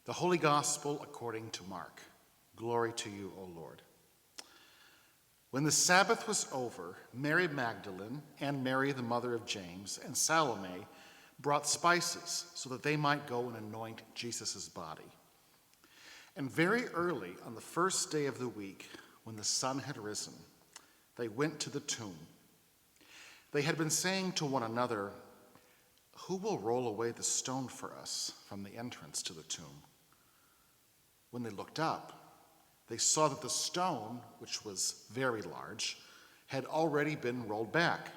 The Holy Gospel according to Mark. Glory to you, O Lord. When the Sabbath was over, Mary Magdalene and Mary, the mother of James, and Salome brought spices so that they might go and anoint Jesus' body. And very early on the first day of the week, when the sun had risen, they went to the tomb. They had been saying to one another, "Who will roll away the stone for us from the entrance to the tomb?" When they looked up, they saw that the stone, which was very large, had already been rolled back.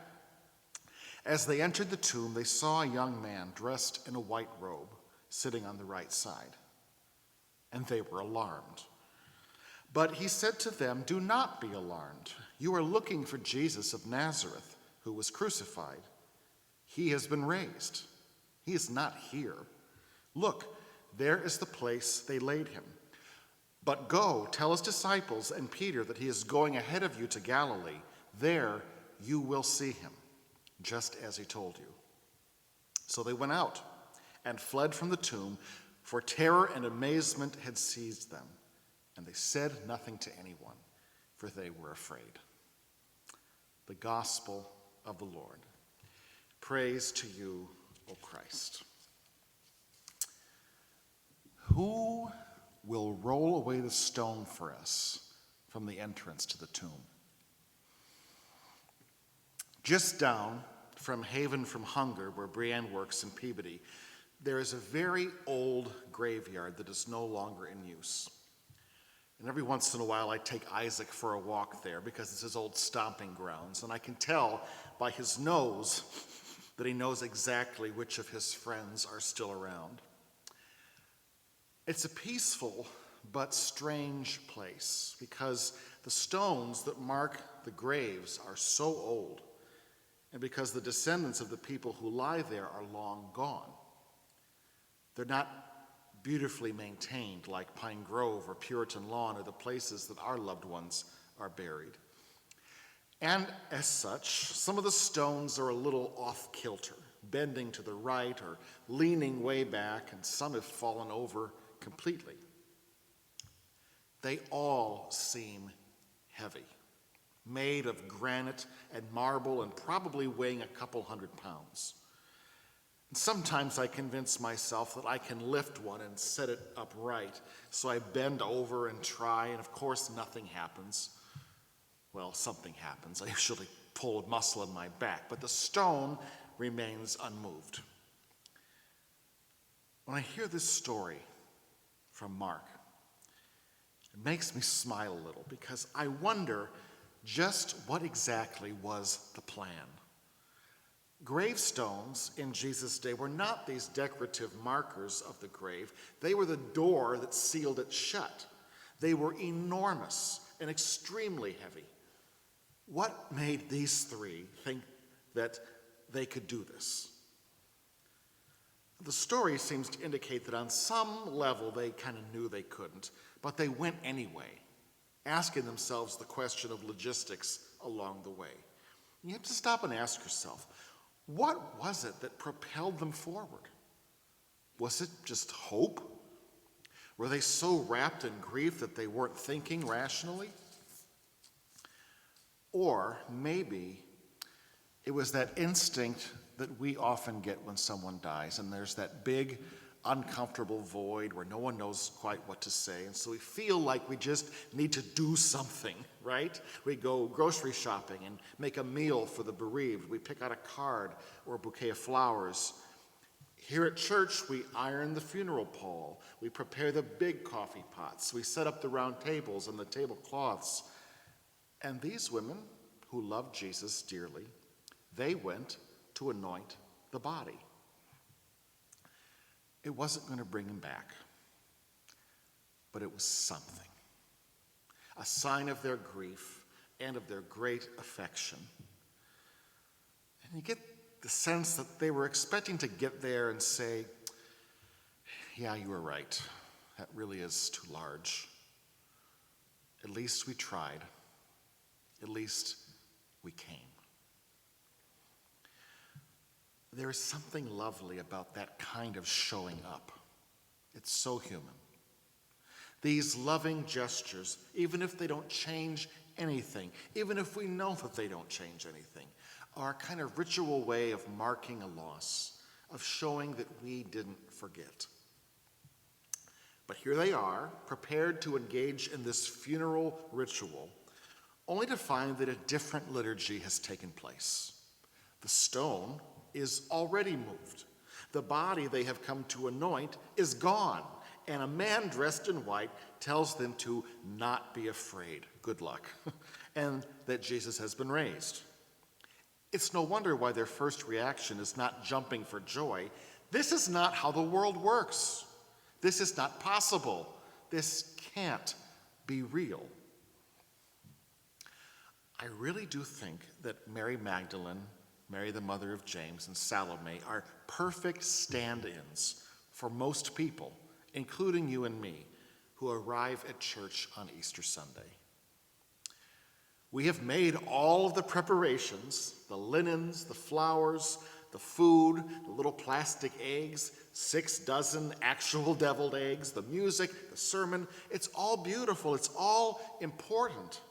As they entered the tomb, they saw a young man dressed in a white robe sitting on the right side, and they were alarmed. But he said to them, "Do not be alarmed. You are looking for Jesus of Nazareth, who was crucified. He has been raised. He is not here. Look, there is the place they laid him. But go, tell his disciples and Peter that he is going ahead of you to Galilee. There you will see him, just as he told you." So they went out and fled from the tomb, for terror and amazement had seized them. And they said nothing to anyone, for they were afraid. The Gospel of the Lord. Praise to you, O Christ. Who will roll away the stone for us from the entrance to the tomb? Just down from Haven from Hunger, where Brienne works in Peabody, there is a very old graveyard that is no longer in use. And every once in a while I take Isaac for a walk there because it's his old stomping grounds, and I can tell by his nose that he knows exactly which of his friends are still around. It's a peaceful but strange place because the stones that mark the graves are so old, and because the descendants of the people who lie there are long gone. They're not beautifully maintained like Pine Grove or Puritan Lawn or the places that our loved ones are buried. And as such, some of the stones are a little off-kilter, bending to the right or leaning way back, and some have fallen over completely. They all seem heavy, made of granite and marble and probably weighing a couple 100 pounds. And sometimes I convince myself that I can lift one and set it upright, so I bend over and try, and of course nothing happens. Well, something happens. I usually pull a muscle in my back, but the stone remains unmoved. When I hear this story from Mark, it makes me smile a little because I wonder just what exactly was the plan. Gravestones in Jesus' day were not these decorative markers of the grave. They were the door that sealed it shut. They were enormous and extremely heavy. What made these three think that they could do this? The story seems to indicate that on some level they kind of knew they couldn't, but they went anyway, asking themselves the question of logistics along the way. You have to stop and ask yourself, what was it that propelled them forward? Was it just hope? Were they so wrapped in grief that they weren't thinking rationally? Or maybe it was that instinct that we often get when someone dies, and there's that big, uncomfortable void where no one knows quite what to say, and so we feel like we just need to do something, right? We go grocery shopping and make a meal for the bereaved. We pick out a card or a bouquet of flowers. Here at church, we iron the funeral pall. We prepare the big coffee pots. We set up the round tables and the tablecloths. And these women who loved Jesus dearly, they went to anoint the body. It wasn't going to bring him back, but it was something, a sign of their grief and of their great affection. And you get the sense that they were expecting to get there and say, "Yeah, you were right. That really is too large. At least we tried. At least we came." There is something lovely about that kind of showing up. It's so human. These loving gestures, even if they don't change anything, even if we know that they don't change anything, are a kind of ritual way of marking a loss, of showing that we didn't forget. But here they are, prepared to engage in this funeral ritual, only to find that a different liturgy has taken place. The stone is already moved. The body they have come to anoint is gone, and a man dressed in white tells them to not be afraid, good luck, and that Jesus has been raised. It's no wonder why their first reaction is not jumping for joy. This is not how the world works. This is not possible. This can't be real. I really do think that Mary Magdalene, Mary the mother of James, and Salome are perfect stand-ins for most people, including you and me, who arrive at church on Easter Sunday. We have made all of the preparations, the linens, the flowers, the food, the little plastic eggs, 6 dozen actual deviled eggs, the music, the sermon. It's all beautiful. It's all important.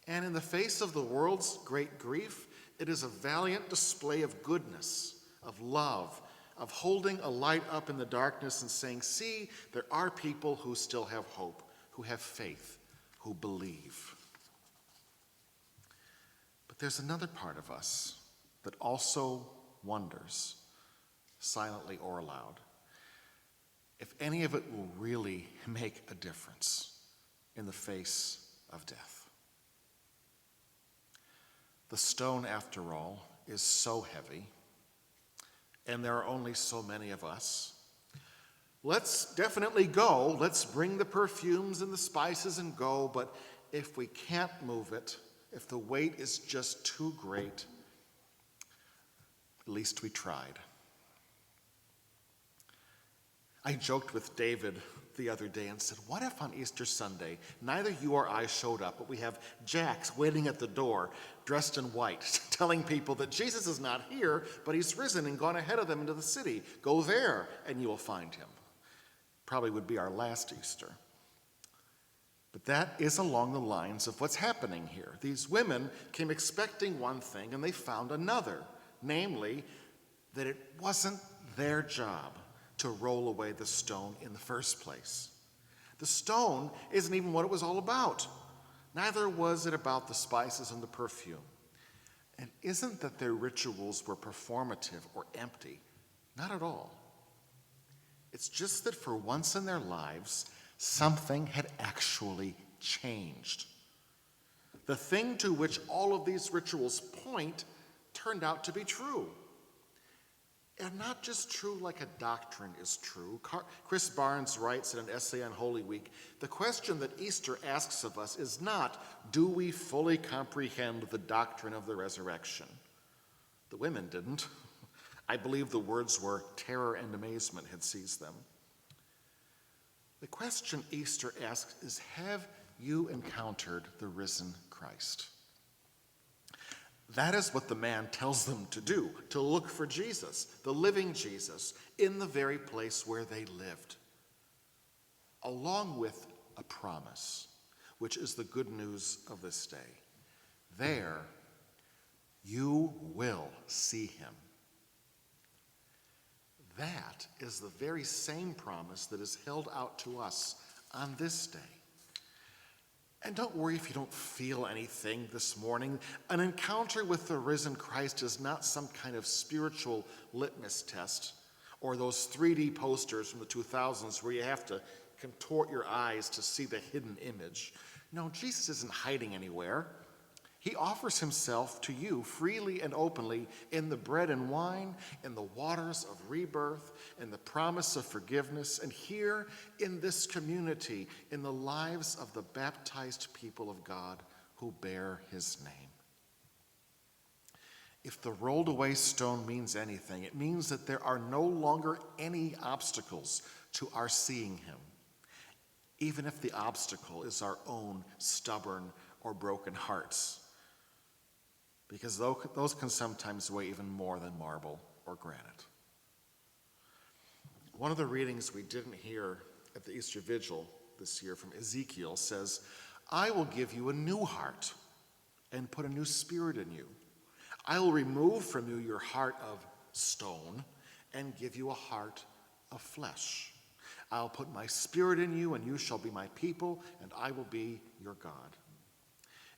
And in the face of the world's great grief, it is a valiant display of goodness, of love, of holding a light up in the darkness and saying, see, there are people who still have hope, who have faith, who believe. But there's another part of us that also wonders, silently or aloud, if any of it will really make a difference in the face of death. The stone, after all, is so heavy, and there are only so many of us. Let's definitely go. Let's bring the perfumes and the spices and go, but if we can't move it, if the weight is just too great, at least we tried. I joked with David the other day and said, what if on Easter Sunday, neither you or I showed up, but we have Jax waiting at the door, dressed in white, telling people that Jesus is not here, but he's risen and gone ahead of them into the city. Go there and you will find him. Probably would be our last Easter. But that is along the lines of what's happening here. These women came expecting one thing and they found another, namely that it wasn't their job to roll away the stone in the first place. The stone isn't even what it was all about. Neither was it about the spices and the perfume. And isn't that their rituals were performative or empty? Not at all. It's just that for once in their lives, something had actually changed. The thing to which all of these rituals point turned out to be true. And not just true like a doctrine is true. Chris Barnes writes in an essay on Holy Week, the question that Easter asks of us is not, do we fully comprehend the doctrine of the resurrection? The women didn't. I believe the words were terror and amazement had seized them. The question Easter asks is, have you encountered the risen Christ? That is what the man tells them to do, to look for Jesus, the living Jesus, in the very place where they lived, along with a promise, which is the good news of this day. There, you will see him. That is the very same promise that is held out to us on this day. And don't worry if you don't feel anything this morning. An encounter with the risen Christ is not some kind of spiritual litmus test or those 3D posters from the 2000s where you have to contort your eyes to see the hidden image. No, Jesus isn't hiding anywhere. He offers himself to you freely and openly in the bread and wine, in the waters of rebirth, in the promise of forgiveness, and here in this community, in the lives of the baptized people of God who bear his name. If the rolled away stone means anything, it means that there are no longer any obstacles to our seeing him, even if the obstacle is our own stubborn or broken hearts. Because those can sometimes weigh even more than marble or granite. One of the readings we didn't hear at the Easter Vigil this year from Ezekiel says, I will give you a new heart and put a new spirit in you. I will remove from you your heart of stone and give you a heart of flesh. I'll put my spirit in you, and you shall be my people, and I will be your God.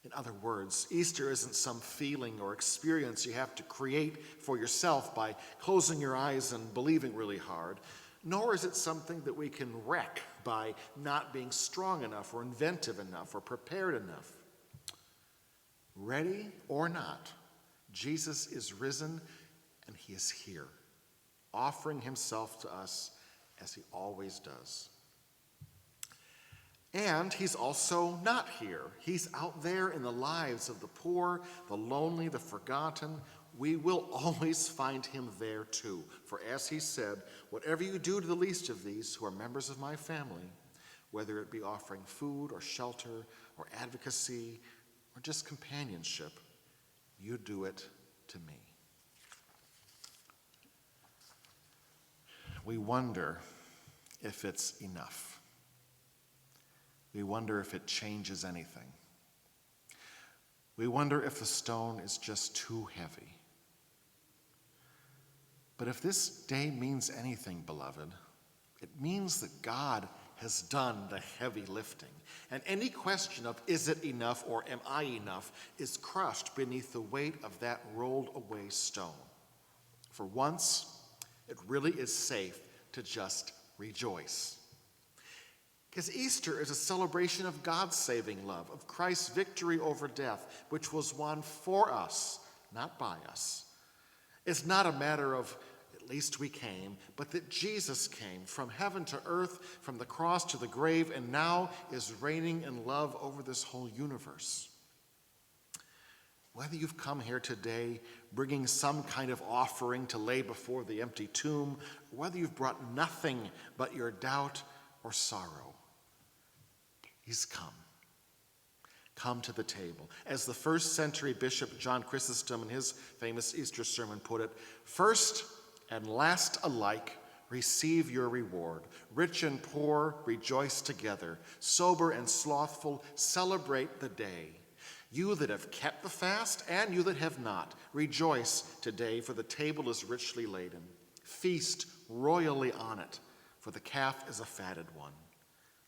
In other words, Easter isn't some feeling or experience you have to create for yourself by closing your eyes and believing really hard, nor is it something that we can wreck by not being strong enough or inventive enough or prepared enough. Ready or not, Jesus is risen and he is here, offering himself to us as he always does. And he's also not here. He's out there in the lives of the poor, the lonely, the forgotten. We will always find him there too. For as he said, whatever you do to the least of these who are members of my family, whether it be offering food or shelter or advocacy or just companionship, you do it to me. We wonder if it's enough. We wonder if it changes anything. We wonder if the stone is just too heavy. But if this day means anything, beloved, it means that God has done the heavy lifting. And any question of is it enough or am I enough is crushed beneath the weight of that rolled away stone. For once, it really is safe to just rejoice. Because Easter is a celebration of God's saving love, of Christ's victory over death, which was won for us, not by us. It's not a matter of at least we came, but that Jesus came from heaven to earth, from the cross to the grave, and now is reigning in love over this whole universe. Whether you've come here today bringing some kind of offering to lay before the empty tomb, or whether you've brought nothing but your doubt or sorrow, please come. Come to the table. As the first century Bishop John Chrysostom in his famous Easter sermon put it, first and last alike receive your reward. Rich and poor rejoice together. Sober and slothful celebrate the day. You that have kept the fast and you that have not, rejoice today, for the table is richly laden. Feast royally on it, for the calf is a fatted one.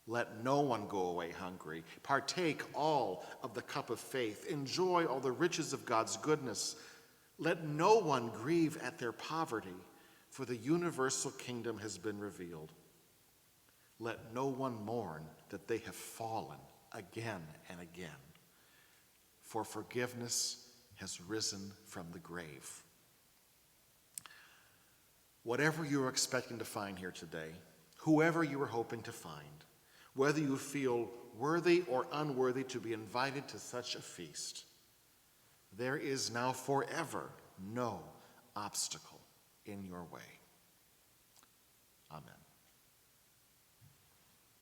Let no one go away hungry. Partake all of the cup of faith. Enjoy all the riches of God's goodness. Let no one grieve at their poverty, for the universal kingdom has been revealed. Let no one mourn that they have fallen again and again, for forgiveness has risen from the grave. Whatever you are expecting to find here today, whoever you are hoping to find, whether you feel worthy or unworthy to be invited to such a feast, there is now forever no obstacle in your way. Amen.